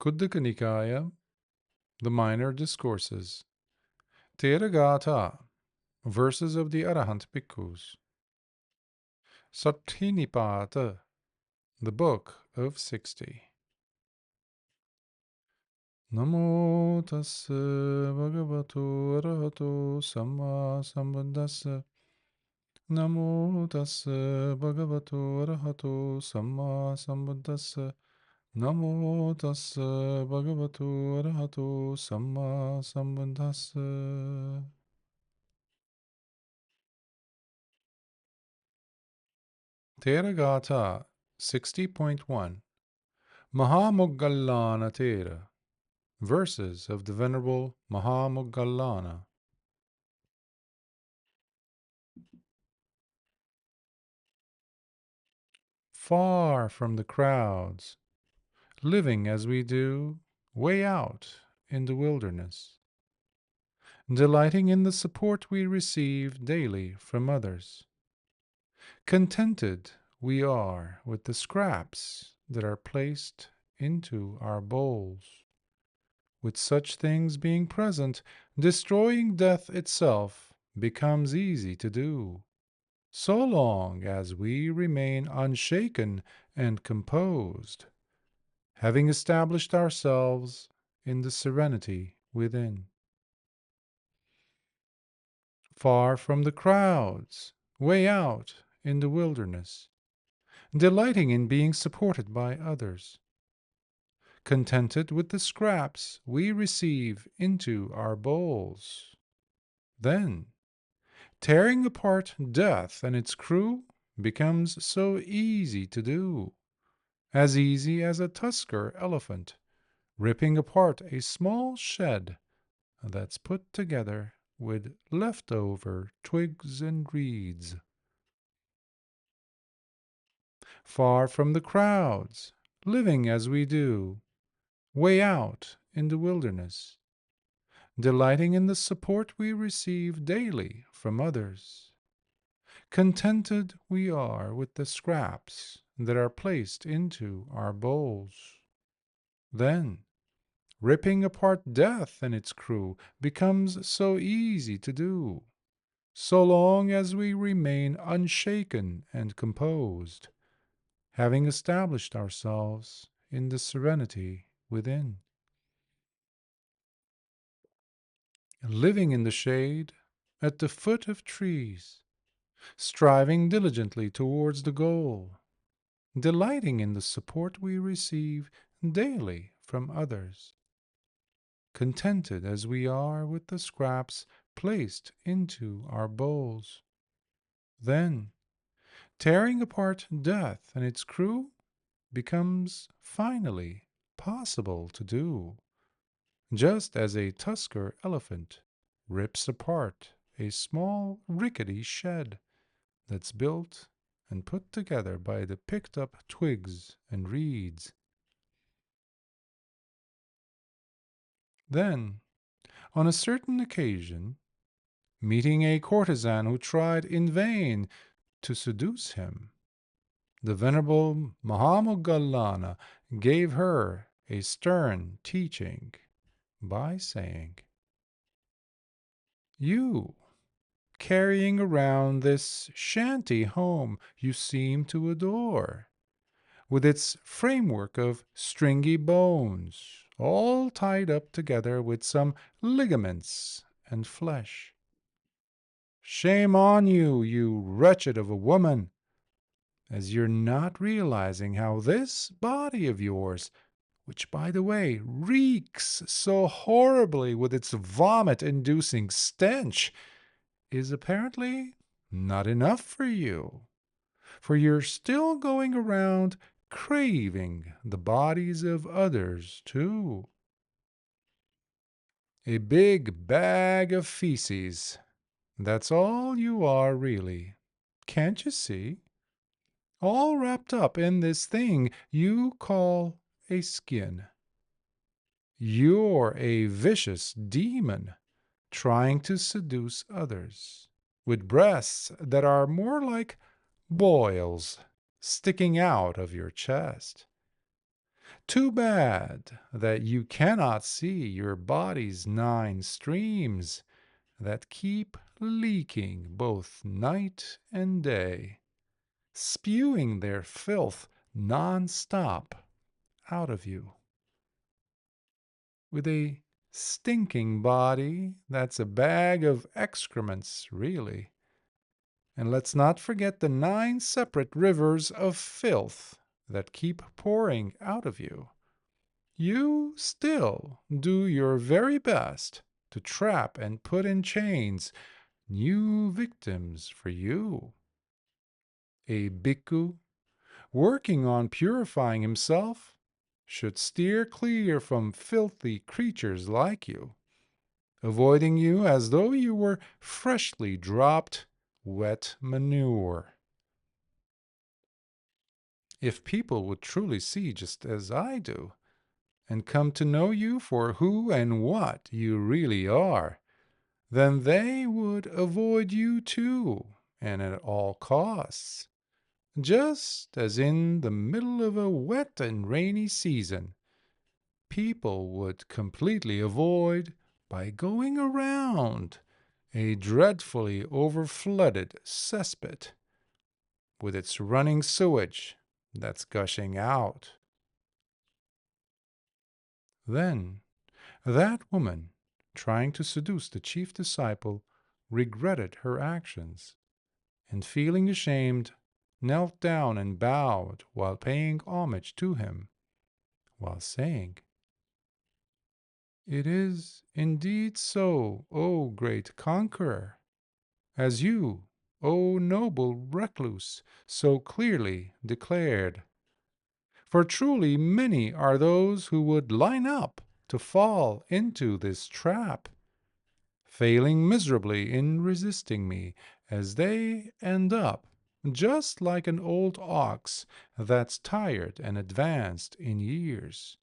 Khuddaka Nikaya, the Minor Discourses, Theragāthā, Verses of the Arahant Bhikkhus, Saṭṭhinipāta, the Book of 60. Namo tassa bhagavato arahato samma sambuddhassa. Namo tassa bhagavato arahato samma sambuddhassa. Namo tassa bhagavato arahato samma sambuddhassa. Theragāthā 60.1 Mahāmoggallāna Thera, Verses of the Venerable Mahāmoggallāna. Far from the crowds, living as we do, way out in the wilderness, delighting in the support we receive daily from others. Contented we are with the scraps that are placed into our bowls. With such things being present, destroying death itself becomes easy to do, so long as we remain unshaken and composed, having established ourselves in the serenity within. Far from the crowds, way out in the wilderness, delighting in being supported by others. Contented with the scraps we receive into our bowls. Then, tearing apart death and its crew becomes so easy to do, as easy as a tusker elephant ripping apart a small shed that's put together with leftover twigs and reeds. Far from the crowds, living as we do, way out in the wilderness, delighting in the support we receive daily from others. Contented we are with the scraps that are placed into our bowls. Then, ripping apart death and its crew becomes so easy to do, so long as we remain unshaken and composed, having established ourselves in the serenity within. Living in the shade, at the foot of trees, striving diligently towards the goal, delighting in the support we receive daily from others, contented as we are with the scraps placed into our bowls. Then, tearing apart death and its crew becomes finally possible to do, just as a tusker elephant rips apart a small rickety shed that's built and put together by the picked up twigs and reeds. Then, on a certain occasion, meeting a courtesan who tried in vain to seduce him, the Venerable Mahāmoggallāna gave her a stern teaching by saying, "You, carrying around this shanty home you seem to adore, with its framework of stringy bones, all tied up together with some ligaments and flesh. Shame on you, you wretched of a woman, as you're not realizing how this body of yours, which, by the way, reeks so horribly with its vomit-inducing stench, is apparently not enough for you, for you're still going around craving the bodies of others, too. A big bag of feces, that's all you are, really. Can't you see? All wrapped up in this thing you call a skin. You're a vicious demon trying to seduce others, with breasts that are more like boils sticking out of your chest. Too bad that you cannot see your body's 9 streams that keep leaking both night and day, spewing their filth non-stop out of you. With a stinking body that's a bag of excrements, really. And let's not forget the 9 separate rivers of filth that keep pouring out of you. You still do your very best to trap and put in chains new victims for you. A bhikkhu working on purifying himself should steer clear from filthy creatures like you, avoiding you as though you were freshly dropped wet manure. If people would truly see just as I do, and come to know you for who and what you really are, then they would avoid you too, and at all costs. Just as in the middle of a wet and rainy season, people would completely avoid by going around a dreadfully overflooded cesspit with its running sewage that's gushing out. Then that woman, trying to seduce the chief disciple, regretted her actions, and feeling ashamed, knelt down and bowed while paying homage to him, while saying, "It is indeed so, O great conqueror, as you, O noble recluse, so clearly declared. For truly many are those who would line up to fall into this trap, failing miserably in resisting me, as they end up just like an old ox that's tired and advanced in years,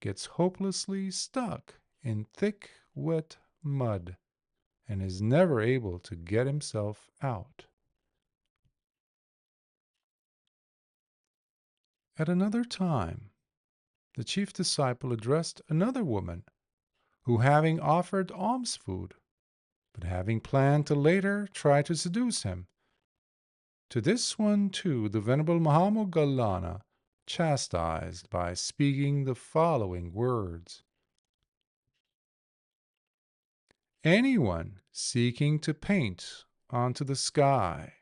gets hopelessly stuck in thick, wet mud, and is never able to get himself out." At another time, the chief disciple addressed another woman who, having offered alms food, but having planned to later try to seduce him, to this one too the Venerable Mahāmoggallāna chastised by speaking the following words: "Anyone seeking to paint onto the sky,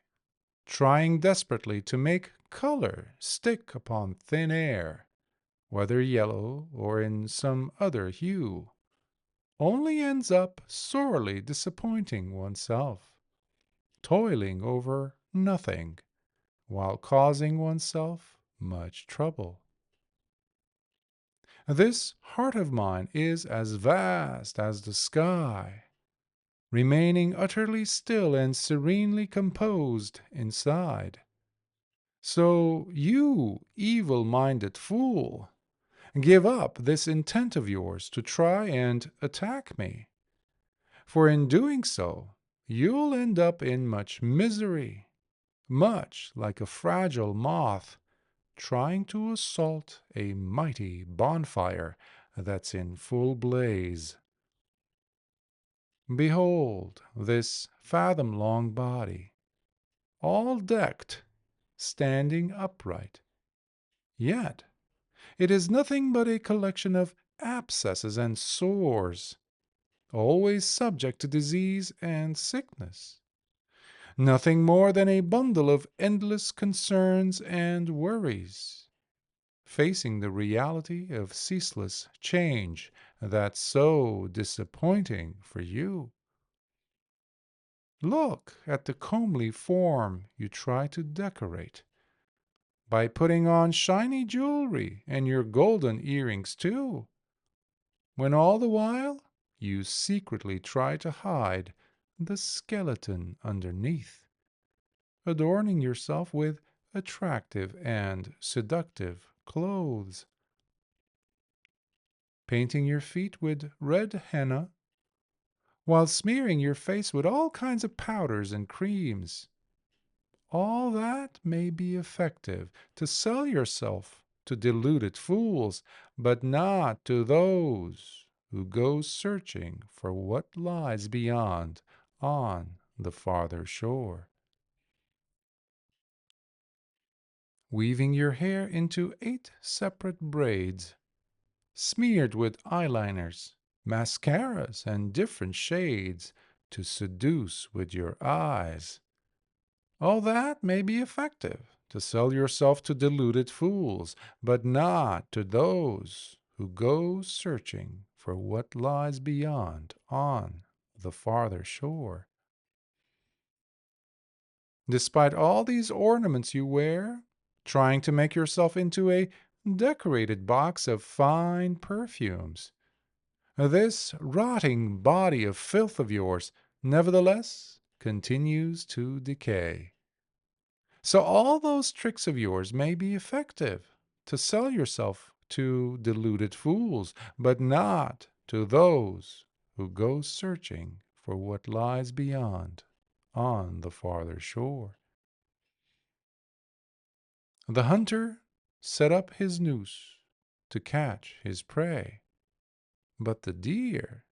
trying desperately to make color stick upon thin air, whether yellow or in some other hue, only ends up sorely disappointing oneself, toiling over nothing, while causing oneself much trouble. This heart of mine is as vast as the sky, remaining utterly still and serenely composed inside. So you, evil-minded fool, give up this intent of yours to try and attack me. For in doing so, you'll end up in much misery, much like a fragile moth trying to assault a mighty bonfire that's in full blaze. Behold this fathom-long body, all decked, standing upright. Yet it is nothing but a collection of abscesses and sores, always subject to disease and sickness. Nothing more than a bundle of endless concerns and worries, facing the reality of ceaseless change that's so disappointing for you. Look at the comely form you try to decorate by putting on shiny jewelry and your golden earrings too, when all the while you secretly try to hide the skeleton underneath, adorning yourself with attractive and seductive clothes, painting your feet with red henna, while smearing your face with all kinds of powders and creams. All that may be effective to sell yourself to deluded fools, but not to those who go searching for what lies beyond on the farther shore. Weaving your hair into 8 separate braids, smeared with eyeliners, mascaras, and different shades to seduce with your eyes. All that may be effective to sell yourself to deluded fools, but not to those who go searching for what lies beyond on the farther shore. Despite all these ornaments you wear, trying to make yourself into a decorated box of fine perfumes, this rotting body of filth of yours nevertheless continues to decay. So all those tricks of yours may be effective to sell yourself to deluded fools, but not to those who go searching for what lies beyond on the farther shore. The hunter set up his noose to catch his prey, but the deer,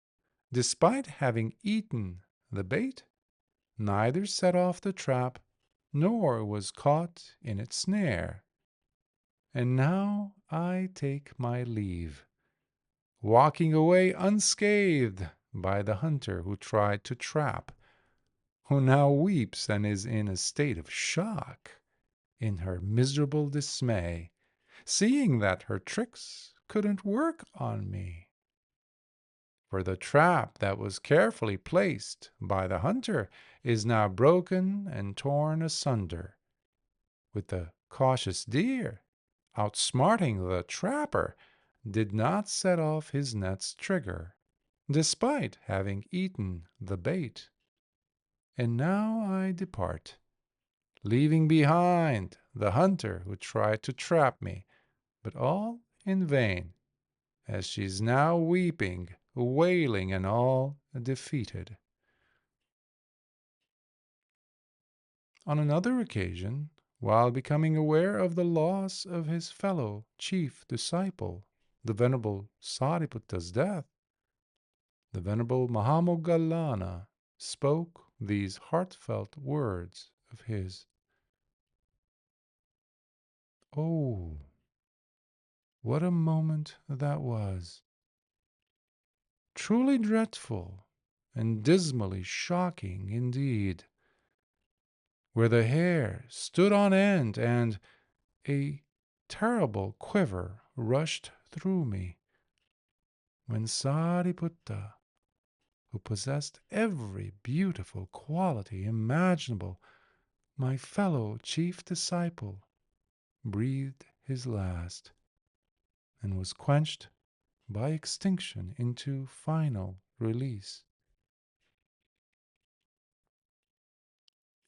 despite having eaten the bait, neither set off the trap nor was caught in its snare. And now I take my leave, walking away unscathed by the hunter who tried to trap, who now weeps and is in a state of shock in her miserable dismay, seeing that her tricks couldn't work on me. For the trap that was carefully placed by the hunter is now broken and torn asunder, with the cautious deer, outsmarting the trapper, did not set off his net's trigger, despite having eaten the bait. And now I depart, leaving behind the hunter who tried to trap me, but all in vain, as she's now weeping, wailing, and all defeated. On another occasion, while becoming aware of the loss of his fellow chief disciple, the Venerable Saṭṭhinipāta's death, the Venerable Mahāmoggallāna spoke these heartfelt words of his. Oh, what a moment that was! Truly dreadful and dismally shocking indeed, where the hair stood on end and a terrible quiver rushed through me, when Saṭṭhinipāta, who possessed every beautiful quality imaginable, my fellow chief disciple, breathed his last, and was quenched by extinction into final release.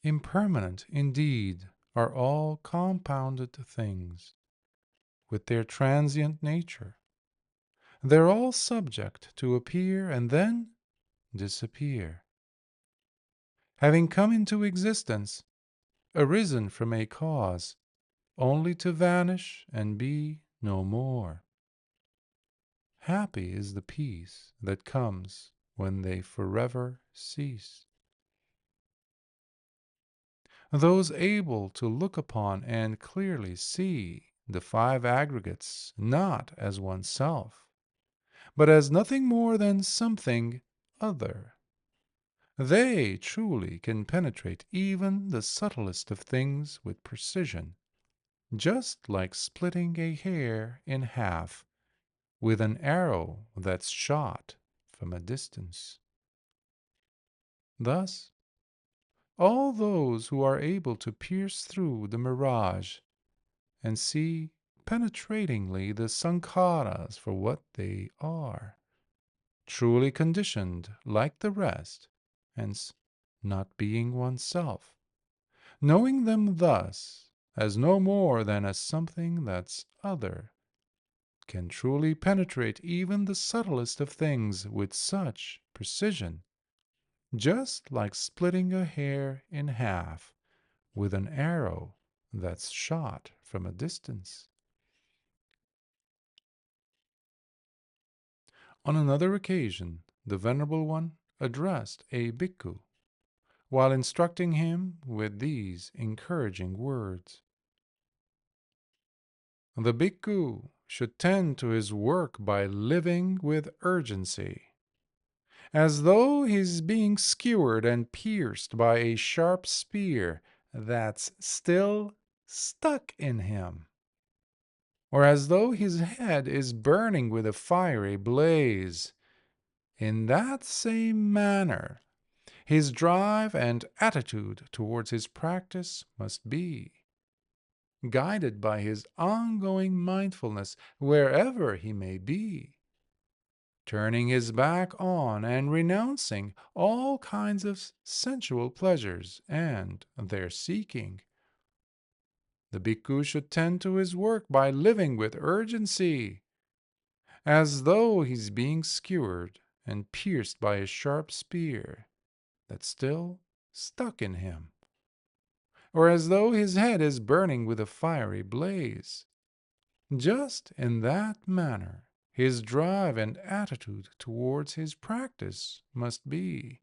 Impermanent indeed are all compounded things, with their transient nature. They're all subject to appear and then disappear. Having come into existence, arisen from a cause, only to vanish and be no more. Happy is the peace that comes when they forever cease. Those able to look upon and clearly see the 5 aggregates not as oneself, but as nothing more than something other, they truly can penetrate even the subtlest of things with precision, just like splitting a hair in half with an arrow that's shot from a distance. Thus, all those who are able to pierce through the mirage and see penetratingly the sankharas for what they are, truly conditioned like the rest, hence not being oneself, knowing them thus as no more than as something that's other, can truly penetrate even the subtlest of things with such precision, just like splitting a hair in half with an arrow that's shot from a distance. On another occasion, the Venerable One addressed a bhikkhu while instructing him with these encouraging words. The bhikkhu should tend to his work by living with urgency, as though he's being skewered and pierced by a sharp spear that's still stuck in him, or as though his head is burning with a fiery blaze. In that same manner, his drive and attitude towards his practice must be, guided by his ongoing mindfulness wherever he may be, turning his back on and renouncing all kinds of sensual pleasures and their seeking. The bhikkhu should tend to his work by living with urgency, as though he's being skewered and pierced by a sharp spear that's still stuck in him, or as though his head is burning with a fiery blaze. Just in that manner, his drive and attitude towards his practice must be,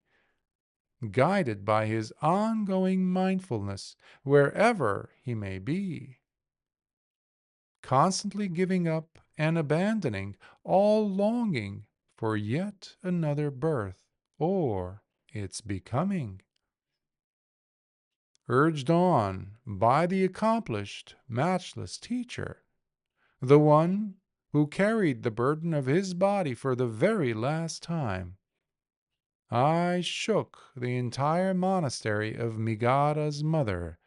guided by his ongoing mindfulness wherever he may be, constantly giving up and abandoning all longing for yet another birth or its becoming. Urged on by the accomplished, matchless teacher, the one who carried the burden of his body for the very last time, I shook the entire monastery of Megara's mother,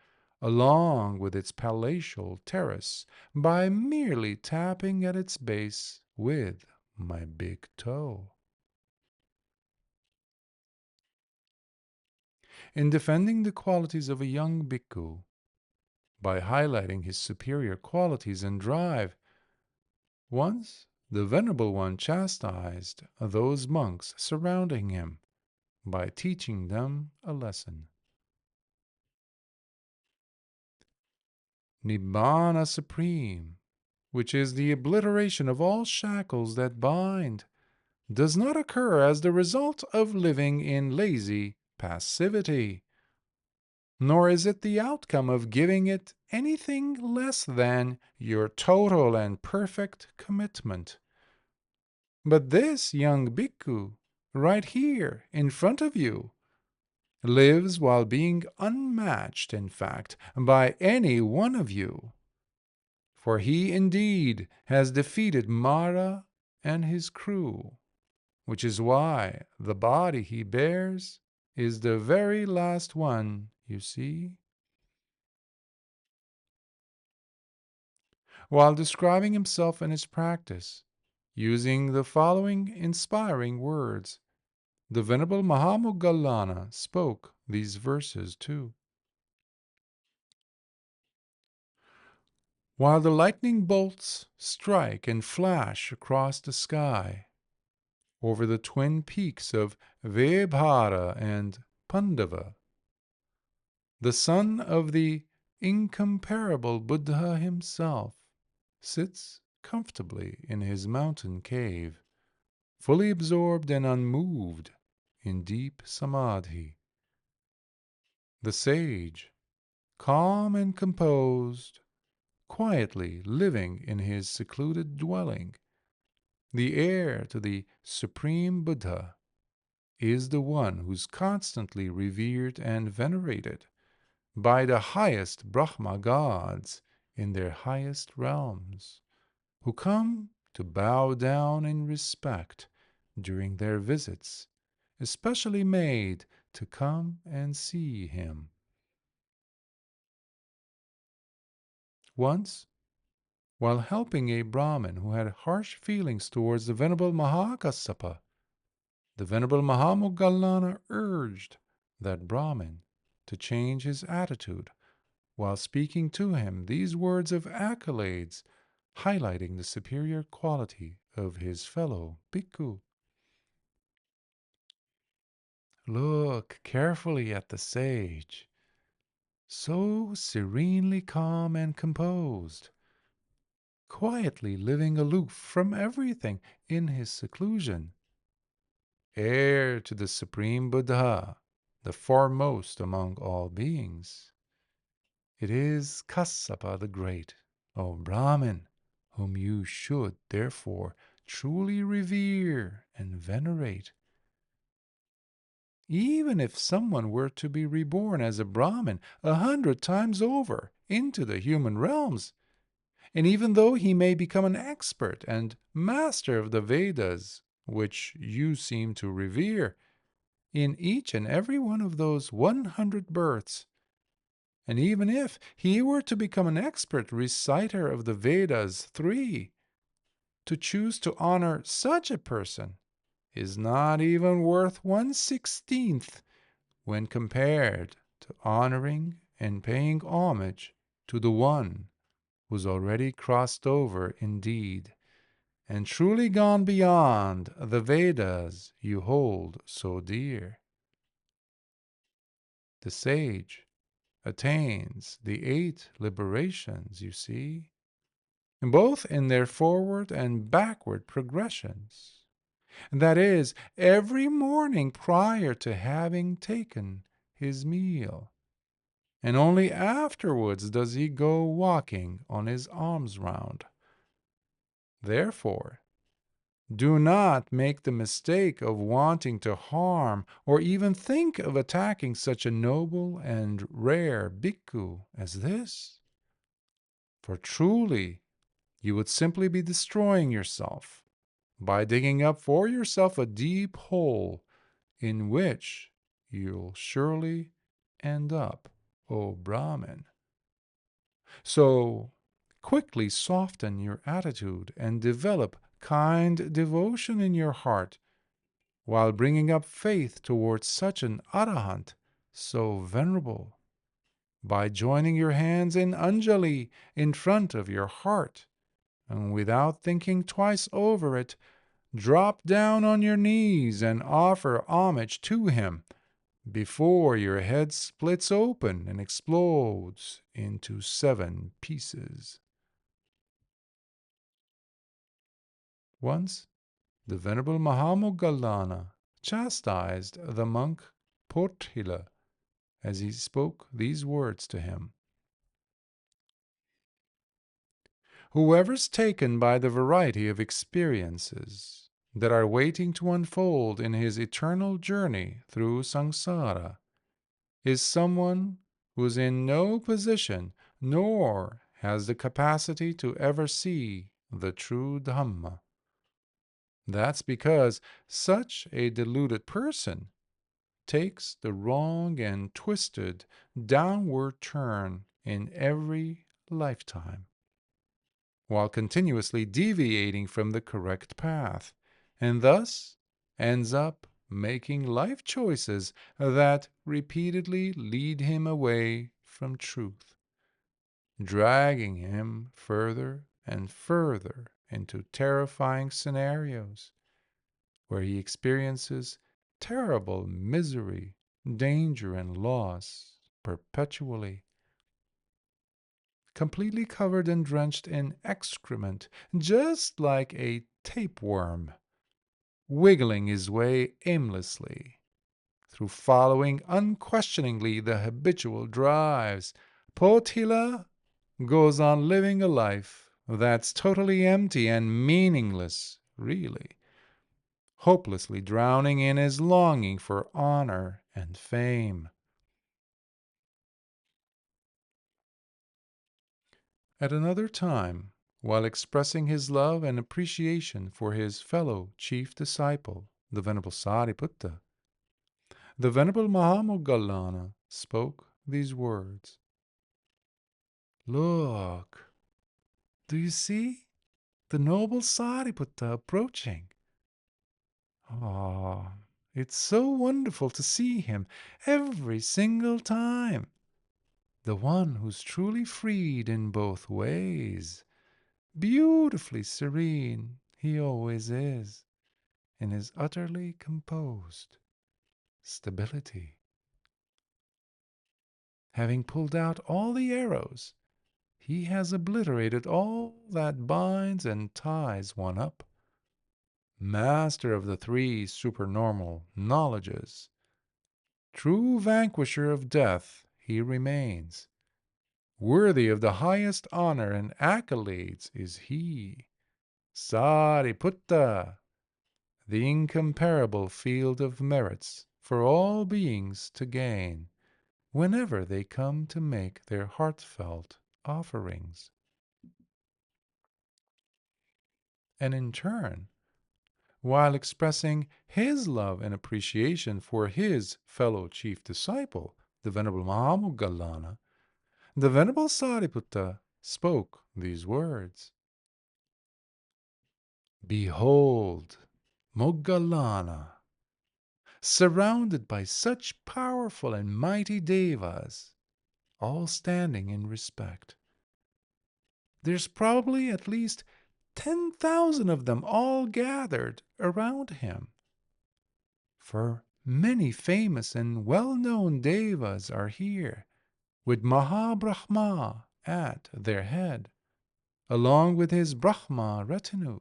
along with its palatial terrace, by merely tapping at its base with my big toe. In defending the qualities of a young bhikkhu, by highlighting his superior qualities and drive, once the Venerable One chastised those monks surrounding him by teaching them a lesson. Nibbana Supreme, which is the obliteration of all shackles that bind, does not occur as the result of living in lazy passivity, nor is it the outcome of giving it anything less than your total and perfect commitment. But this young bhikkhu, right here in front of you, lives while being unmatched, in fact, by any one of you. For he indeed has defeated Mara and his crew, which is why the body he bears is the very last one, you see. While describing himself and his practice, using the following inspiring words, the Venerable Mahāmoggallāna spoke these verses too. While the lightning bolts strike and flash across the sky, over the twin peaks of Vibhara and Pandava, the son of the incomparable Buddha himself sits comfortably in his mountain cave, fully absorbed and unmoved in deep samadhi. The sage, calm and composed, quietly living in his secluded dwelling, the heir to the Supreme Buddha, is the one who's constantly revered and venerated by the highest Brahma gods in their highest realms, who come to bow down in respect during their visits, especially made to come and see him. Once, while helping a Brahmin who had harsh feelings towards the Venerable Mahākassapa, the Venerable Mahāmoggallāna urged that Brahmin to change his attitude while speaking to him these words of accolades, highlighting the superior quality of his fellow bhikkhu. Look carefully at the sage, so serenely calm and composed, quietly living aloof from everything in his seclusion, heir to the Supreme Buddha, the foremost among all beings. It is Kassapa the Great, O Brahmin, whom you should, therefore, truly revere and venerate. Even if someone were to be reborn as a Brahmin 100 times over into the human realms, and even though he may become an expert and master of the Vedas, which you seem to revere, in each and every one of those 100 births, and even if he were to become an expert reciter of the Vedas 3, to choose to honor such a person is not even worth 1/16th when compared to honoring and paying homage to the one who's already crossed over indeed, and truly gone beyond the Vedas you hold so dear. The sage attains the 8 liberations, you see, both in their forward and backward progressions. That is, every morning prior to having taken his meal, and only afterwards does he go walking on his alms round. Therefore, do not make the mistake of wanting to harm or even think of attacking such a noble and rare bhikkhu as this. For truly, you would simply be destroying yourself by digging up for yourself a deep hole in which you'll surely end up, O Brahmin. So quickly soften your attitude and develop kind devotion in your heart while bringing up faith towards such an arahant so venerable by joining your hands in Anjali in front of your heart, and without thinking twice over it, drop down on your knees and offer homage to him before your head splits open and explodes into 7 pieces. Once, the Venerable Mahāmoggallāna chastised the monk Portila as he spoke these words to him. Whoever's taken by the variety of experiences that are waiting to unfold in his eternal journey through samsara is someone who's in no position nor has the capacity to ever see the true Dhamma. That's because such a deluded person takes the wrong and twisted downward turn in every lifetime, while continuously deviating from the correct path, and thus ends up making life choices that repeatedly lead him away from truth, dragging him further and further into terrifying scenarios where he experiences terrible misery, danger, and loss perpetually, completely covered and drenched in excrement, just like a tapeworm, wiggling his way aimlessly through following unquestioningly the habitual drives. Potila goes on living a life that's totally empty and meaningless, really, hopelessly drowning in his longing for honor and fame. At another time, while expressing his love and appreciation for his fellow chief disciple, the Venerable Saṭṭhinipāta, the Venerable Mahāmoggallāna spoke these words. Look, do you see the noble Saṭṭhinipāta approaching? Ah, it's so wonderful to see him every single time. The one who's truly freed in both ways. Beautifully serene he always is, in his utterly composed stability. Having pulled out all the arrows, he has obliterated all that binds and ties one up. Master of the three supernormal knowledges, true vanquisher of death, he remains. Worthy of the highest honor and accolades is he. Saṭṭhinipāta, the incomparable field of merits for all beings to gain whenever they come to make their heartfelt offerings. And in turn, while expressing his love and appreciation for his fellow chief disciple, the Venerable Mahāmoggallāna, the Venerable Saṭṭhinipāta spoke these words. Behold, Moggallāna, surrounded by such powerful and mighty devas, all standing in respect. There's probably at least 10,000 of them all gathered around him. For many famous and well-known devas are here, with Maha at their head, along with his Brahma retinue.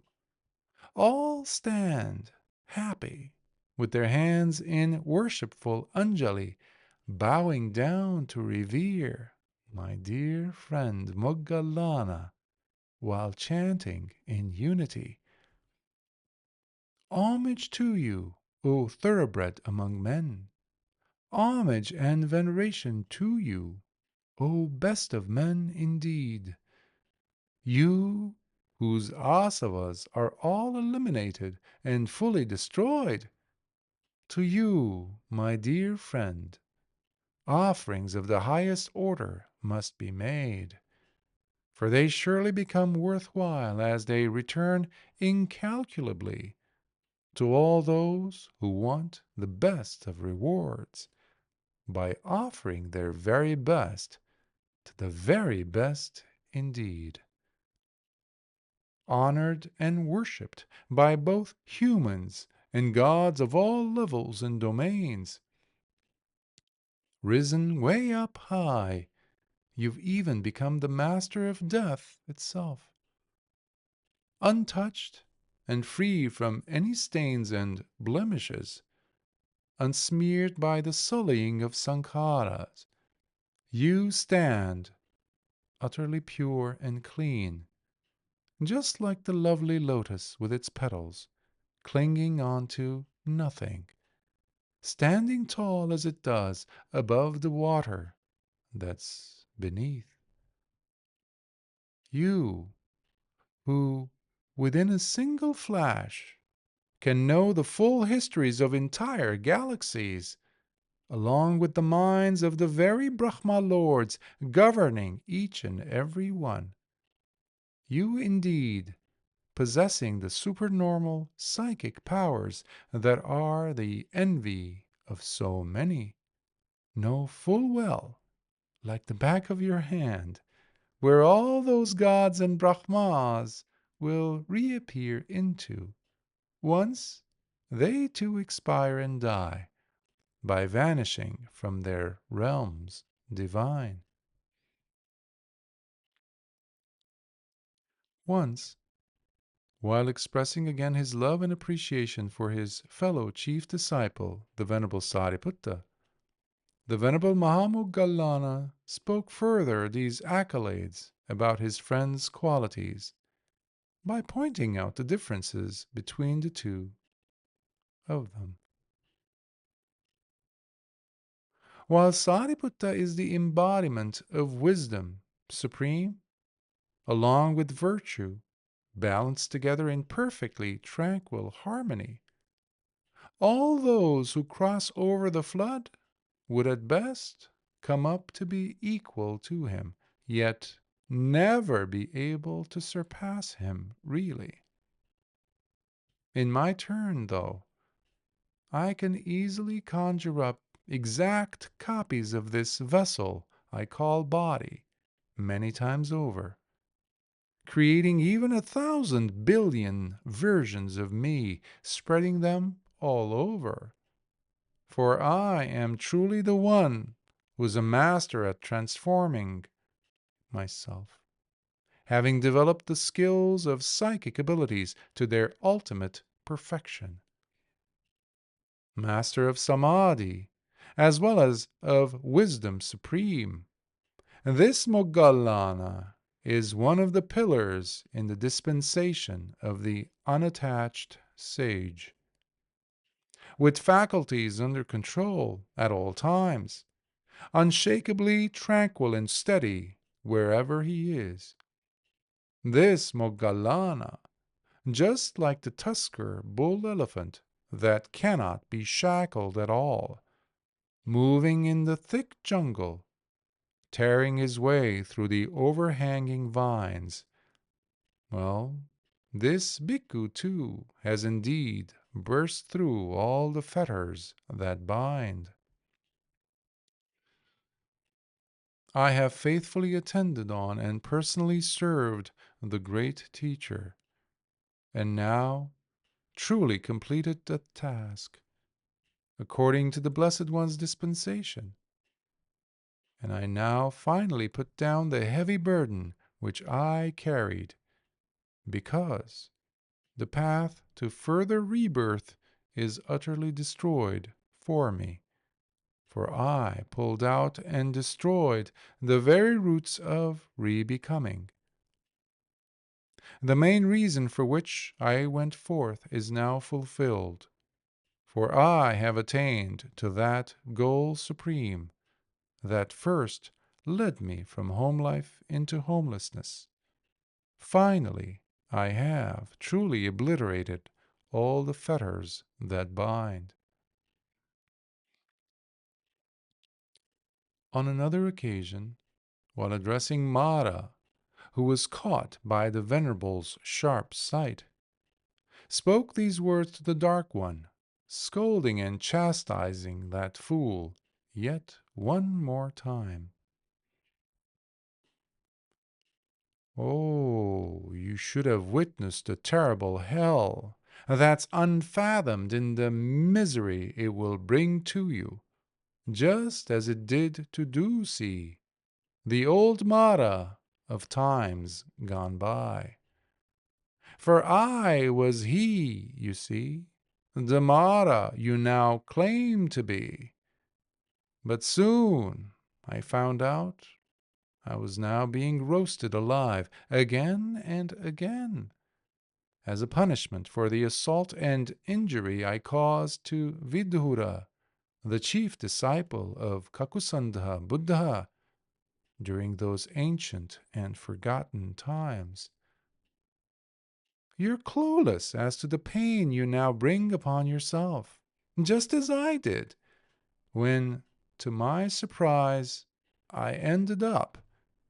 All stand happy, with their hands in worshipful Anjali, bowing down to revere my dear friend Moggallāna, while chanting in unity. Homage to you, O thoroughbred among men. Homage and veneration to you, O best of men indeed. You whose asavas are all eliminated and fully destroyed. To you, my dear friend, offerings of the highest order must be made, for they surely become worthwhile as they return incalculably to all those who want the best of rewards by offering their very best to the very best indeed. Honored and worshipped by both humans and gods of all levels and domains. Risen way up high, you've even become the master of death itself. Untouched and free from any stains and blemishes, unsmeared by the sullying of sankharas, you stand utterly pure and clean, just like the lovely lotus with its petals, clinging on to nothing, standing tall as it does above the water that's beneath. You, who, within a single flash, can know the full histories of entire galaxies, along with the minds of the very Brahma Lords governing each and every one. You indeed, possessing the supernormal psychic powers that are the envy of so many, know full well, like the back of your hand, where all those gods and Brahmas will reappear into, once they too expire and die, by vanishing from their realms divine. Once, while expressing again his love and appreciation for his fellow chief disciple, the Venerable Saṭṭhinipāta, the Venerable Mahāmoggallāna spoke further these accolades about his friend's qualities by pointing out the differences between the two of them. While Saṭṭhinipāta is the embodiment of wisdom supreme, along with virtue, balanced together in perfectly tranquil harmony, all those who cross over the flood would at best come up to be equal to him, yet never be able to surpass him really. In my turn, though, I can easily conjure up exact copies of this vessel I call body many times over, creating even 1,000 billion versions of me, spreading them all over. For I am truly the one who is a master at transforming myself. having developed the skills of psychic abilities to their ultimate perfection. Master of Samadhi, as well as of wisdom supreme. This Moggallāna is one of the pillars in the dispensation of the unattached sage, with faculties under control at all times, unshakably tranquil and steady wherever he is. This Moggallāna, just like the tusker bull-elephant that cannot be shackled at all, moving in the thick jungle, tearing his way through the overhanging vines. Well, this Bhikkhu too has indeed burst through all the fetters that bind. I have faithfully attended on and personally served the great teacher, and now truly completed the task, according to the Blessed One's dispensation. And I now finally put down the heavy burden which I carried, because the path to further rebirth is utterly destroyed for me. For I pulled out and destroyed the very roots of re-becoming. The main reason for which I went forth is now fulfilled, for I have attained to that goal supreme that first led me from home life into homelessness. Finally, I have truly obliterated all the fetters that bind. On another occasion, while addressing Mara, who was caught by the Venerable's sharp sight, spoke these words to the Dark One, scolding and chastising that fool yet one more time. Oh, you should have witnessed the terrible hell that's unfathomed in the misery it will bring to you, just as it did to Dusi, the old Mara of times gone by. For I was he, you see, the Mara you now claim to be. But soon I found out I was now being roasted alive again and again, as a punishment for the assault and injury I caused to Vidhura, the chief disciple of Kakusandha Buddha, during those ancient and forgotten times. You're clueless as to the pain you now bring upon yourself, just as I did, when, to my surprise, I ended up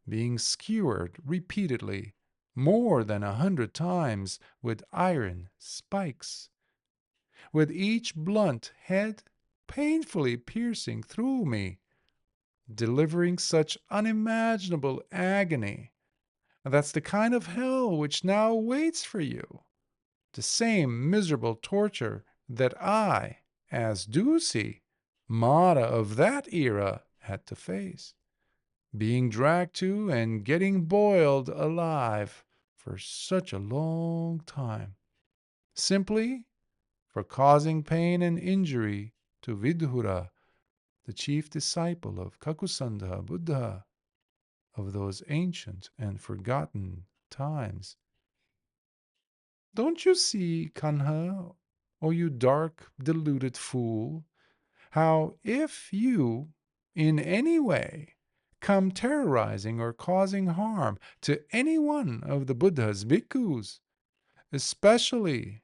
being skewered repeatedly, more than 100 times, with iron spikes, with each blunt head painfully piercing through me, delivering such unimaginable agony. That's the kind of hell which now waits for you, the same miserable torture that I, as Dusi, Mara of that era, had to face, being dragged to and getting boiled alive for such a long time, simply for causing pain and injury to Vidhura, the chief disciple of Kakusandha Buddha of those ancient and forgotten times. Don't you see, Kanha, O you dark, deluded fool, how if you, in any way, come terrorizing or causing harm to any one of the Buddha's bhikkhus, especially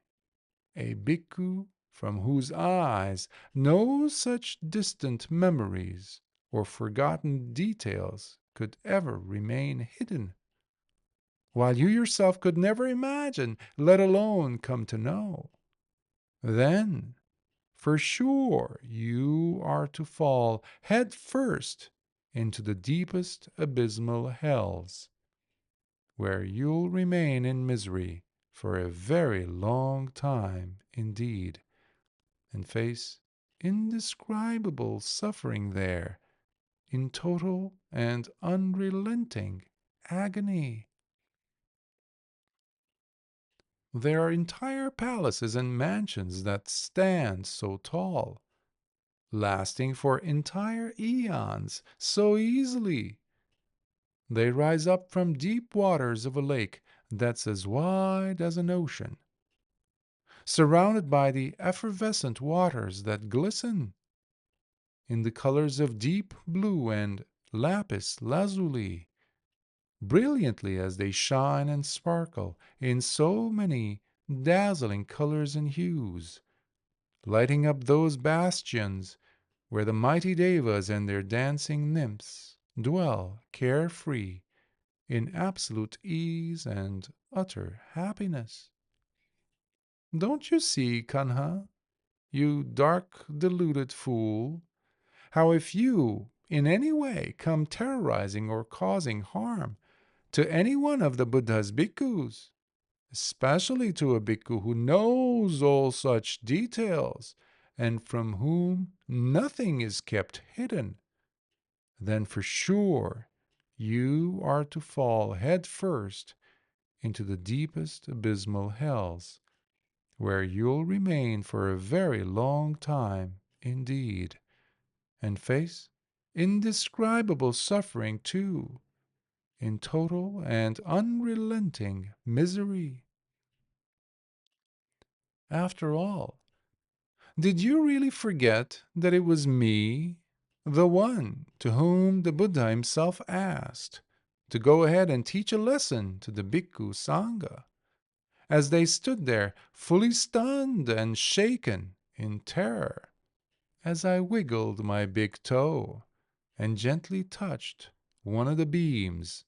a bhikkhu from whose eyes no such distant memories or forgotten details could ever remain hidden, while you yourself could never imagine, let alone come to know, then for sure you are to fall head first into the deepest abysmal hells, where you'll remain in misery for a very long time indeed, and face indescribable suffering there, in total and unrelenting agony. There are entire palaces and mansions that stand so tall, lasting for entire eons so easily. They rise up from deep waters of a lake that's as wide as an ocean, surrounded by the effervescent waters that glisten in the colors of deep blue and lapis lazuli, brilliantly as they shine and sparkle in so many dazzling colors and hues, lighting up those bastions where the mighty devas and their dancing nymphs dwell carefree in absolute ease and utter happiness. Don't you see, Kanha, you dark deluded fool, how if you in any way come terrorizing or causing harm to any one of the Buddha's bhikkhus, especially to a bhikkhu who knows all such details and from whom nothing is kept hidden, then for sure you are to fall head first into the deepest abysmal hells, where you'll remain for a very long time indeed, and face indescribable suffering too, in total and unrelenting misery. After all, did you really forget that it was me, the one to whom the Buddha himself asked to go ahead and teach a lesson to the Bhikkhu Sangha, as they stood there fully stunned and shaken in terror, as I wiggled my big toe and gently touched one of the beams,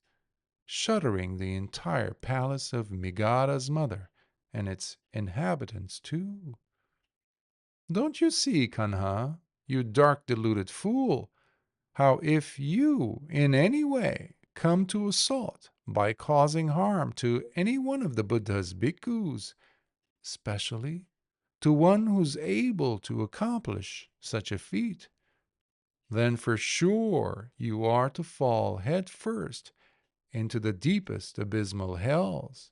shuddering the entire palace of Migada's mother and its inhabitants too? Don't you see, Kanha, you dark deluded fool, how if you in any way come to assault by causing harm to any one of the Buddha's bhikkhus, especially to one who's able to accomplish such a feat, then for sure you are to fall head first into the deepest abysmal hells,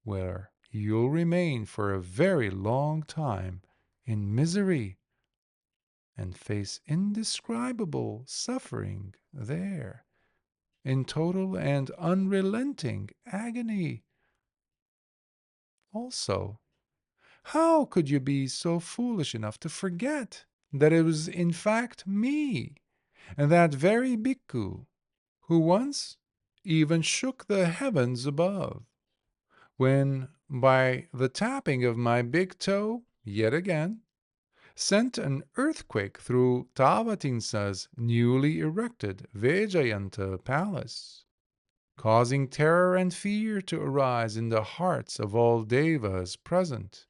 where you'll remain for a very long time in misery and face indescribable suffering there, in total and unrelenting agony. Also, how could you be so foolish enough to forget that it was in fact me, and that very bhikkhu, who once even shook the heavens above, when, by the tapping of my big toe, yet again, sent an earthquake through Tavatimsa's newly erected Vajayanta palace, causing terror and fear to arise in the hearts of all devas present,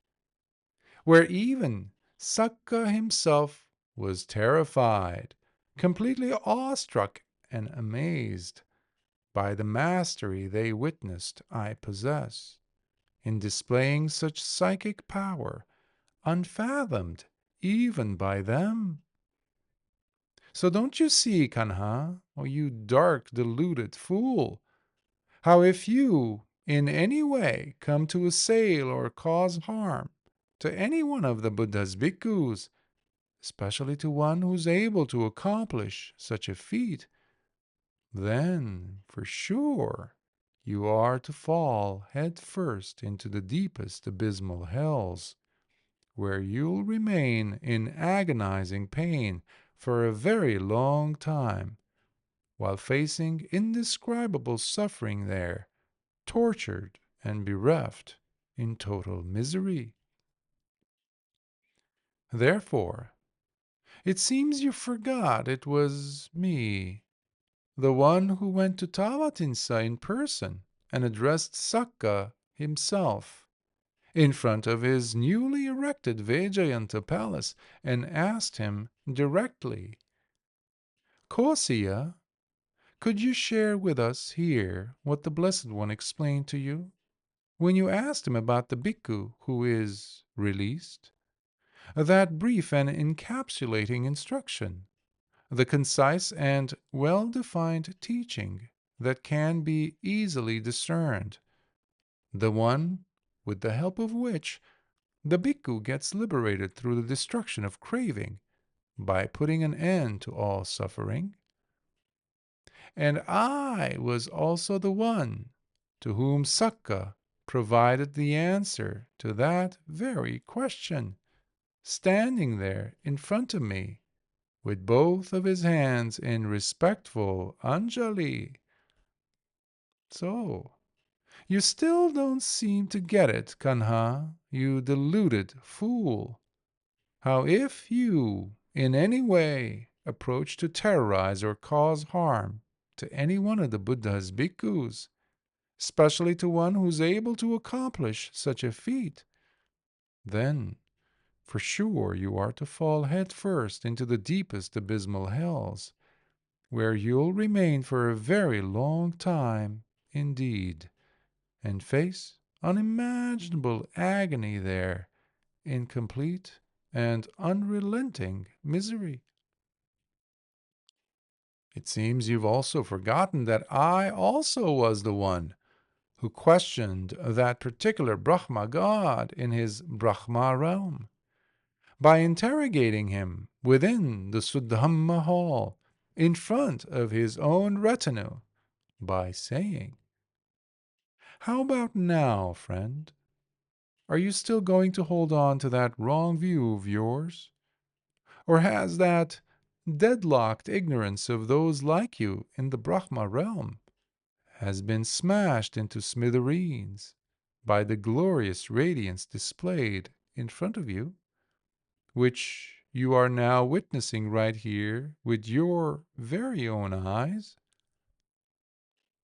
where even Sakka himself was terrified, completely awestruck and amazed by the mastery they witnessed I possess in displaying such psychic power unfathomed even by them. So don't you see, Kanha, oh you dark deluded fool, how if you in any way come to assail or cause harm to any one of the Buddha's bhikkhus, especially to one who's able to accomplish such a feat, then for sure you are to fall head first into the deepest abysmal hells, where you'll remain in agonizing pain for a very long time, while facing indescribable suffering there, tortured and bereft in total misery. Therefore, it seems you forgot it was me, the one who went to Tavatimsa in person and addressed Sakka himself in front of his newly erected Vajayanta palace and asked him directly, Kosiya, could you share with us here what the Blessed One explained to you when you asked him about the bhikkhu who is released? That brief and encapsulating instruction, the concise and well-defined teaching that can be easily discerned, the one with the help of which the bhikkhu gets liberated through the destruction of craving by putting an end to all suffering. And I was also the one to whom Sakka provided the answer to that very question, standing there in front of me with both of his hands in respectful anjali. So, you still don't seem to get it, Kanha, you deluded fool. How if you, in any way, approach to terrorize or cause harm to any one of the Buddha's bhikkhus, especially to one who's able to accomplish such a feat, then for sure you are to fall head first into the deepest abysmal hells, where you'll remain for a very long time indeed, and face unimaginable agony there in complete and unrelenting misery. It seems you've also forgotten that I also was the one who questioned that particular Brahma god in his Brahma realm, by interrogating him within the Suddhamma hall, in front of his own retinue, by saying, "How about now, friend? Are you still going to hold on to that wrong view of yours? Or has that deadlocked ignorance of those like you in the Brahma realm has been smashed into smithereens by the glorious radiance displayed in front of you, which you are now witnessing right here with your very own eyes?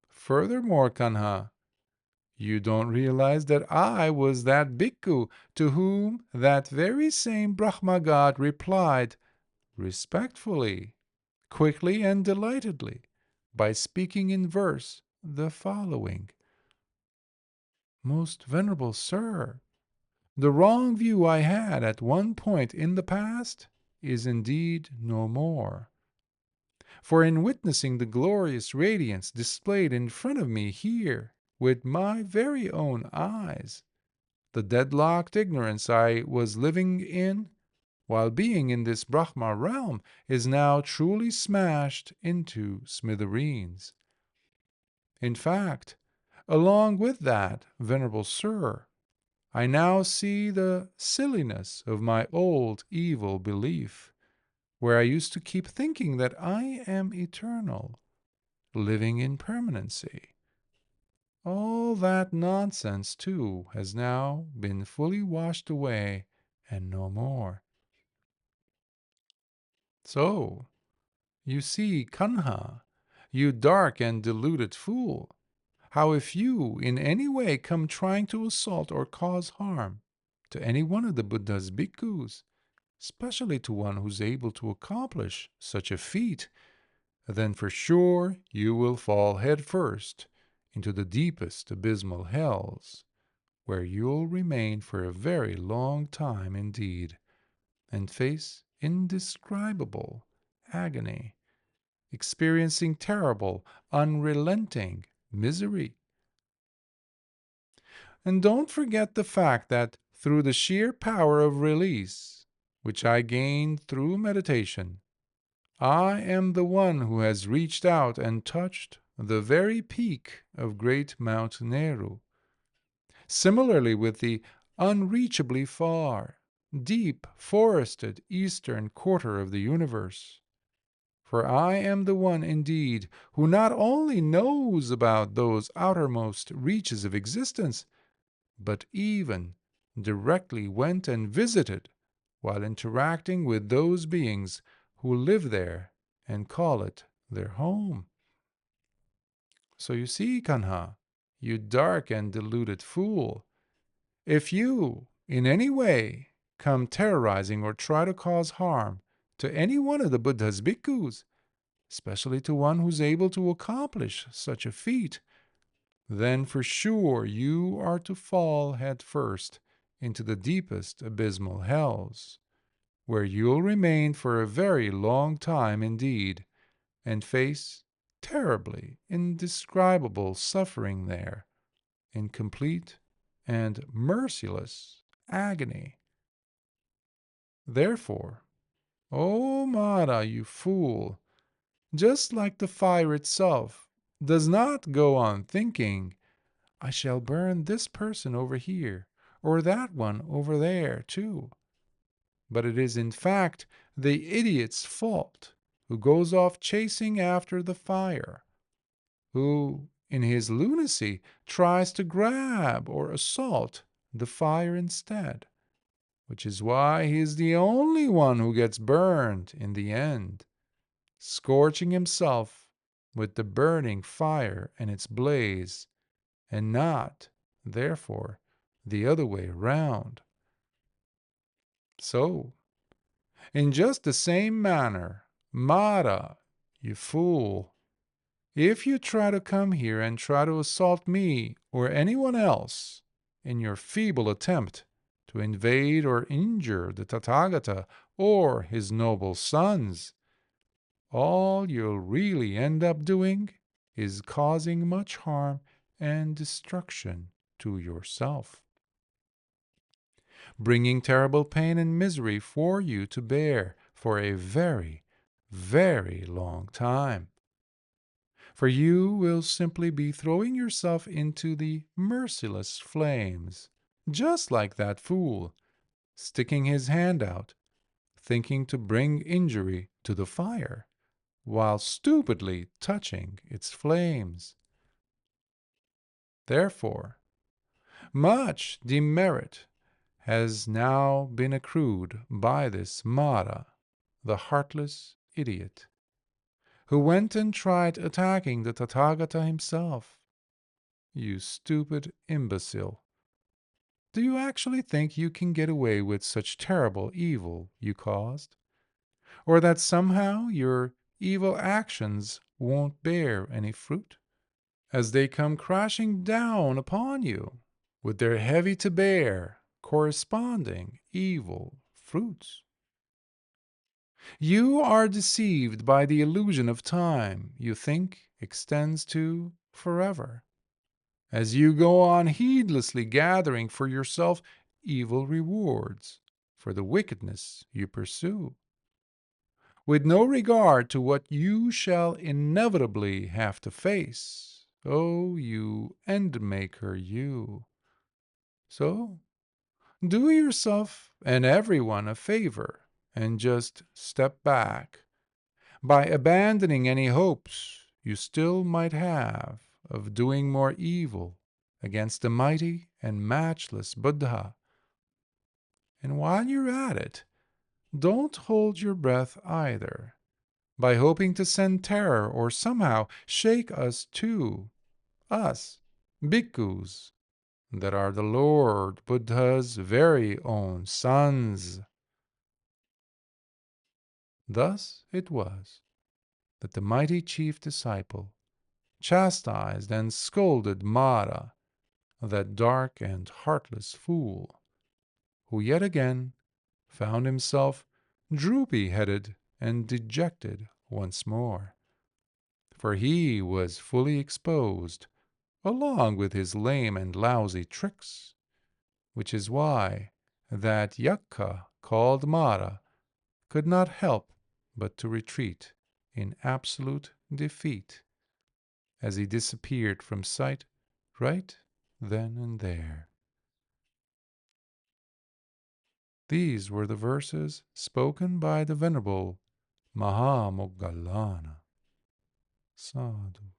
Furthermore, Kanha, you don't realize that I was that bhikkhu to whom that very same Brahma god replied respectfully, quickly, and delightedly, by speaking in verse the following: Most venerable sir, the wrong view I had at one point in the past is indeed no more. For in witnessing the glorious radiance displayed in front of me here with my very own eyes, the deadlocked ignorance I was living in while being in this Brahma realm is now truly smashed into smithereens. In fact, along with that, venerable sir, I now see the silliness of my old evil belief, where I used to keep thinking that I am eternal, living in permanency. All that nonsense, too, has now been fully washed away and no more. So, you see, Kanha, you dark and deluded fool, how if you in any way come trying to assault or cause harm to any one of the Buddha's bhikkhus, especially to one who's able to accomplish such a feat, then for sure you will fall head first into the deepest abysmal hells, where you'll remain for a very long time indeed, and face indescribable agony, experiencing terrible, unrelenting misery. And don't forget the fact that through the sheer power of release, which I gained through meditation, I am the one who has reached out and touched the very peak of great Mount Meru. Similarly with the unreachably far, deep forested eastern quarter of the universe. For I am the one, indeed, who not only knows about those outermost reaches of existence, but even directly went and visited while interacting with those beings who live there and call it their home. So you see, Kanha, you dark and deluded fool, if you, in any way, come terrorizing or try to cause harm to any one of the Buddha's bhikkhus, especially to one who's able to accomplish such a feat, then for sure you are to fall head first into the deepest abysmal hells, where you'll remain for a very long time indeed, and face terribly indescribable suffering there, in complete and merciless agony. Therefore, O Mara, you fool, just like the fire itself does not go on thinking, I shall burn this person over here, or that one over there, too. But it is in fact the idiot's fault who goes off chasing after the fire, who, in his lunacy, tries to grab or assault the fire instead, which is why he is the only one who gets burned in the end, scorching himself with the burning fire and its blaze, and not, therefore, the other way round. So, in just the same manner, Mara, you fool, if you try to come here and try to assault me or anyone else in your feeble attempt to invade or injure the Tathagata or his noble sons, all you'll really end up doing is causing much harm and destruction to yourself, bringing terrible pain and misery for you to bear for a very, very long time. For you will simply be throwing yourself into the merciless flames, just like that fool, sticking his hand out, thinking to bring injury to the fire, while stupidly touching its flames. Therefore, much demerit has now been accrued by this Mara, the heartless idiot, who went and tried attacking the Tathagata himself. You stupid imbecile. Do you actually think you can get away with such terrible evil you caused? Or that somehow your evil actions won't bear any fruit, as they come crashing down upon you with their heavy to bear, corresponding evil fruits? You are deceived by the illusion of time you think extends to forever, as you go on heedlessly gathering for yourself evil rewards for the wickedness you pursue, with no regard to what you shall inevitably have to face. Oh, you end-maker, you. So, do yourself and everyone a favor and just step back, by abandoning any hopes you still might have of doing more evil against the mighty and matchless Buddha. And while you're at it, don't hold your breath either, by hoping to send terror or somehow shake us too, us, bhikkhus, that are the Lord Buddha's very own sons. Thus it was that the mighty chief disciple chastised and scolded Mara, that dark and heartless fool, who yet again found himself droopy-headed and dejected once more, for he was fully exposed, along with his lame and lousy tricks, which is why that Yakka called Mara could not help but to retreat in absolute defeat, as he disappeared from sight right then and there. These were the verses spoken by the Venerable Mahāmoggallāna. Sadhu,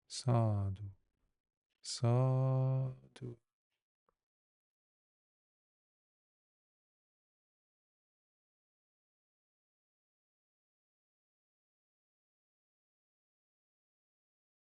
sadhu, sadhu.